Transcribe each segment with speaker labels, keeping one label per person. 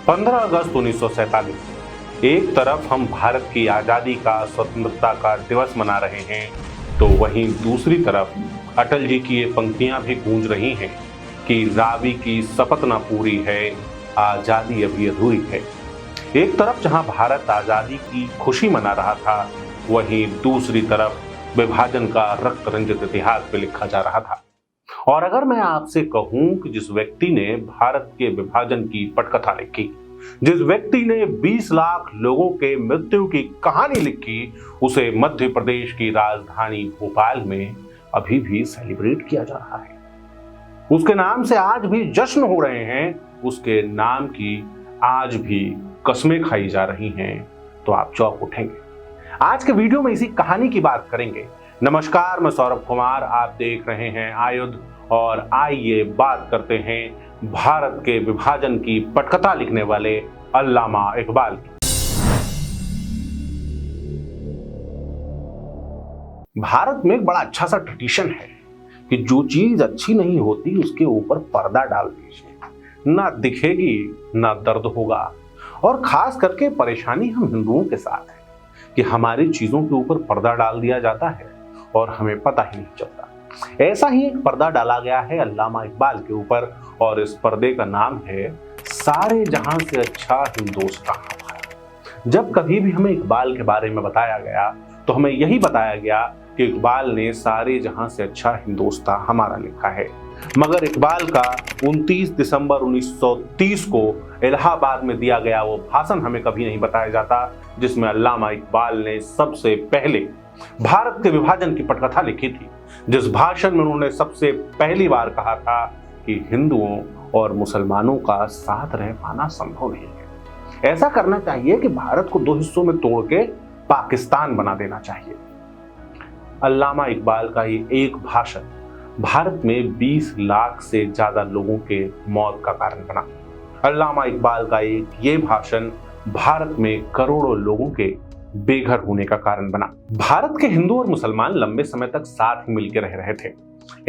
Speaker 1: 15 अगस्त 1947। एक तरफ हम भारत की आज़ादी का, स्वतंत्रता का दिवस मना रहे हैं, तो वहीं दूसरी तरफ अटल जी की ये पंक्तियां भी गूंज रही हैं कि रावी की शपथ ना पूरी है, आज़ादी अभी अधूरी है। एक तरफ जहां भारत आज़ादी की खुशी मना रहा था, वहीं दूसरी तरफ विभाजन का रक्त रंजित इतिहास भी लिखा जा रहा था। और अगर मैं आपसे कहूं कि जिस व्यक्ति ने भारत के विभाजन की पटकथा लिखी, जिस व्यक्ति ने 20 लाख लोगों के मृत्यु की कहानी लिखी, उसे मध्य प्रदेश की राजधानी भोपाल में अभी भी सेलिब्रेट किया जा रहा है। उसके नाम से आज भी जश्न हो रहे हैं, उसके नाम की आज भी कस्में खाई जा रही हैं, तो आप चौंक उठेंगे। आज के वीडियो में इसी कहानी की बात करेंगे। नमस्कार, मैं सौरभ कुमार, आप देख रहे हैं आयुध, और आइए बात करते हैं भारत के विभाजन की पटकथा लिखने वाले अल्लामा इकबाल की। भारत में एक बड़ा अच्छा सा ट्रेडिशन है कि जो चीज अच्छी नहीं होती उसके ऊपर पर्दा डाल दीजिए, ना दिखेगी ना दर्द होगा। और खास करके परेशानी हम हिंदुओं के साथ है कि हमारी चीजों के ऊपर पर्दा डाल दिया जाता है और हमें पता ही नहीं चलता। ऐसा ही एक पर्दा डाला गया है अल्लामा इकबाल के ऊपर, और इस पर्दे का नाम है सारे जहां से अच्छा हिंदुस्तान हमारा। जब कभी भी हमें इकबाल के बारे में बताया गया तो हमें यही बताया गया कि इकबाल ने सारे जहां से अच्छा हिंदुस्तान हमारा लिखा है। मगर इकबाल का 29 दिसंबर 1930 को इलाहाबाद में दिया गया वो भाषण हमें कभी नहीं बताया जाता, जिसमें अल्लामा इकबाल ने सबसे पहले भारत के विभाजन की पटकथा लिखी थी। जिस भाषण में उन्होंने सबसे पहली बार कहा था कि हिंदुओं और मुसलमानों का साथ रह पाना संभव नहीं है। ऐसा करना चाहिए कि भारत को 2 हिस्सों में तोड़ के पाकिस्तान बना देना चाहिए। अल्लामा इकबाल का ये एक भाषण भारत में 20 लाख से ज्यादा लोगों के मौत का कारण बना। अल्लामा इकबाल का ये भाषण भारत में करोड़ों लोगों के बेघर होने का कारण बना। भारत के हिंदू और मुसलमान लंबे समय तक साथ ही मिलकर रह रहे थे।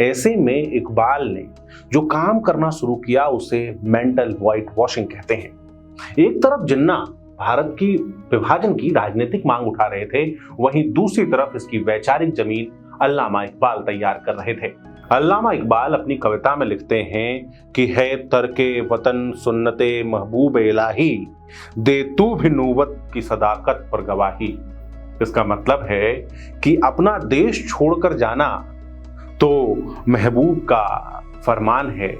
Speaker 1: ऐसे में इकबाल ने जो काम करना शुरू किया उसे मेंटल व्हाइट वॉशिंग कहते हैं। एक तरफ जिन्ना भारत की विभाजन की राजनीतिक मांग उठा रहे थे, वहीं दूसरी तरफ इसकी वैचारिक जमीन अल्लामा इकबाल तैयार कर रहे थे। अल्लामा इकबाल अपनी कविता में लिखते हैं कि है तरके वतन सुन्नते महबूब इलाही, दे तू भी नूबत की सदाकत पर गवाही। इसका मतलब है कि अपना देश छोड़कर जाना तो महबूब का फरमान है,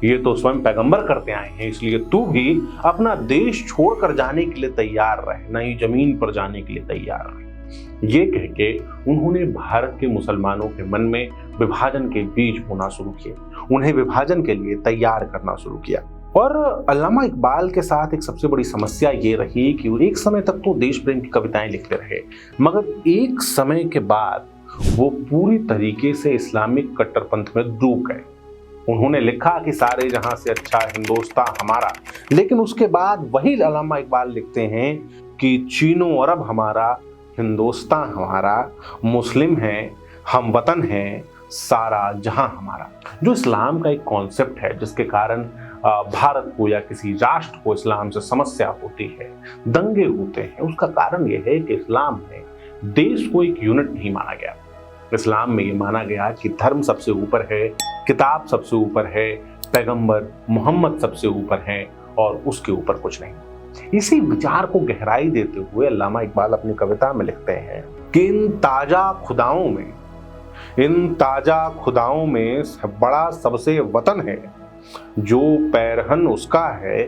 Speaker 1: ये तो स्वयं पैगंबर करते आए हैं, इसलिए तू भी अपना देश छोड़कर जाने के लिए तैयार रहे, नई जमीन पर जाने के लिए तैयार रहे। ये कह के उन्होंने भारत के मुसलमानों के मन में विभाजन के बीज बोना शुरू किए, उन्हें विभाजन के लिए तैयार करना शुरू किया। और अल्लामा इकबाल के साथ एक सबसे बड़ी समस्या ये रही कि वो एक समय तक तो देश प्रेम की कविताएं लिखते रहे, मगर एक समय के बाद वो पूरी तरीके से इस्लामिक कट्टरपंथ में डूब गए। उन्होंने लिखा कि सारे जहां से अच्छा हिंदुस्तान हमारा, लेकिन उसके बाद वही अल्लामा इकबाल लिखते हैं कि चीनो अरब हमारा, हिंदुस्तान हमारा, मुस्लिम है, हम वतन है, सारा जहां हमारा। जो इस्लाम का एक कॉन्सेप्ट है जिसके कारण भारत को या किसी राष्ट्र को इस्लाम से समस्या होती है, दंगे होते हैं, उसका कारण यह है कि इस्लाम में देश को एक यूनिट नहीं माना गया। इस्लाम में ये माना गया कि धर्म सबसे ऊपर है, किताब सबसे ऊपर है, पैगंबर मोहम्मद सबसे ऊपर है और उसके ऊपर कुछ नहीं। इसी विचार को गहराई देते हुए अल्लामा इकबाल अपनी कविता में लिखते हैं कि इन ताजा खुदाओं में बड़ा सबसे वतन है, जो पैरहन उसका है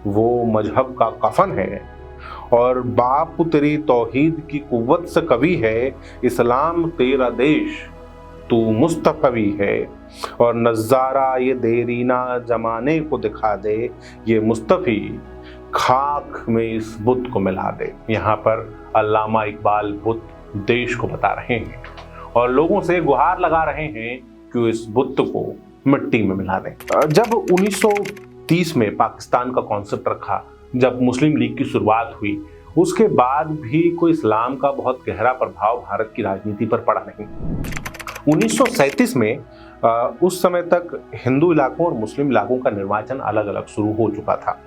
Speaker 1: वो मजहब का कफन है, और बाप तेरी तौहीद की कुव्वत से कवि है, इस्लाम तेरा देश तू मुस्तफवी है, और नज़ारा ये देरीना जमाने को दिखा दे, ये मुस्तफी खाक में इस बुत को मिला दे। यहाँ पर अल्लामा इकबाल बुत देश को बता रहे हैं और लोगों से गुहार लगा रहे हैं कि इस बुत को मिट्टी में मिला दें। जब 1930 में पाकिस्तान का कॉन्सेप्ट रखा, जब मुस्लिम लीग की शुरुआत हुई, उसके बाद भी कोई इस्लाम का बहुत गहरा प्रभाव भारत की राजनीति पर पड़ा नहीं। 1937 में उस समय तक हिंदू इलाकों और मुस्लिम इलाकों का निर्वाचन अलग अलग शुरू हो चुका था।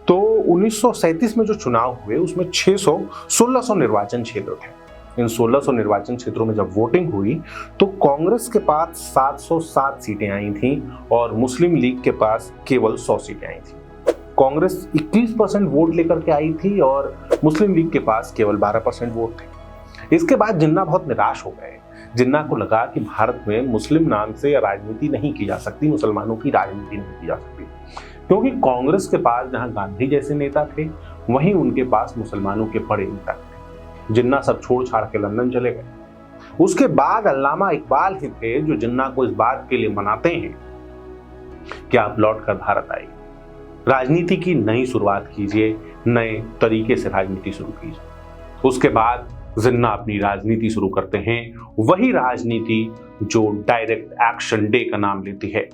Speaker 1: तो 1937 में जो चुनाव हुए उसमें 1600 निर्वाचन क्षेत्र थे। इन 1600 निर्वाचन क्षेत्रों में जब वोटिंग हुई तो कांग्रेस के पास 707 सीटें आई थीं और मुस्लिम लीग के पास केवल 100 सीटें आई थीं। कांग्रेस 21% वोट लेकर के आई थी और मुस्लिम लीग के पास केवल 12% वोट थे। इसके बाद जिन्ना बहुत निराश हो गए। जिन्ना को लगा कि भारत में मुस्लिम नाम से राजनीति नहीं की जा सकती, मुसलमानों की राजनीति नहीं की जा सकती, क्योंकि कांग्रेस के पास जहां गांधी जैसे नेता थे वहीं उनके पास मुसलमानों के बड़े नेता थे। जिन्ना सब छोड़ छाड़ के लंदन चले गए। उसके बाद अल्लामा इकबाल ही थे जो जिन्ना को इस बात के लिए मनाते हैं कि आप लौट कर भारत आइए, राजनीति की नई शुरुआत कीजिए, नए तरीके से राजनीति शुरू कीजिए। उसके बाद जिन्ना अपनी राजनीति शुरू करते हैं, वही राजनीति जो डायरेक्ट एक्शन डे का नाम लेती है,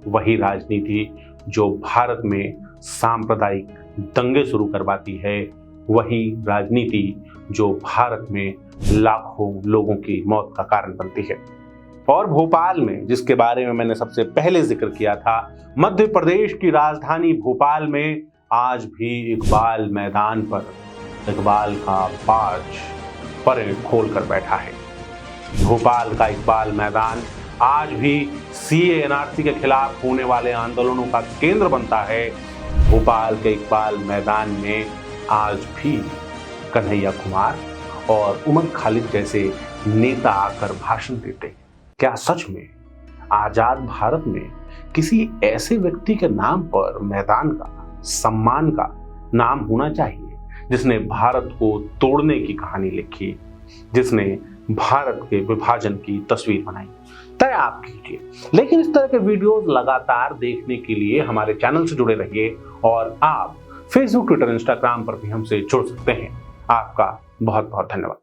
Speaker 1: वही राजनीति जो भारत में सांप्रदायिक दंगे शुरू करवाती है, वही राजनीति जो भारत में लाखों लोगों की मौत का कारण बनती है। और भोपाल में, जिसके बारे में मैंने सबसे पहले जिक्र किया था, मध्य प्रदेश की राजधानी भोपाल में आज भी इकबाल मैदान पर इकबाल का बाज परेड खोल कर बैठा है। भोपाल का इकबाल मैदान आज भी सीए एनआरसी के खिलाफ होने वाले आंदोलनों का केंद्र बनता है। भोपाल के इकबाल मैदान में आज भी कन्हैया कुमार और उमर खालिद जैसे नेता आकर भाषण देते हैं। क्या सच में आजाद भारत में किसी ऐसे व्यक्ति के नाम पर मैदान का, सम्मान का नाम होना चाहिए जिसने भारत को तोड़ने की कहानी लिखी, जिसने भारत के विभाजन की तस्वीर बनाई? तय आप कीजिए। लेकिन इस तरह के वीडियोस लगातार देखने के लिए हमारे चैनल से जुड़े रहिए और आप फेसबुक, ट्विटर, इंस्टाग्राम पर भी हमसे जुड़ सकते हैं। आपका बहुत बहुत धन्यवाद।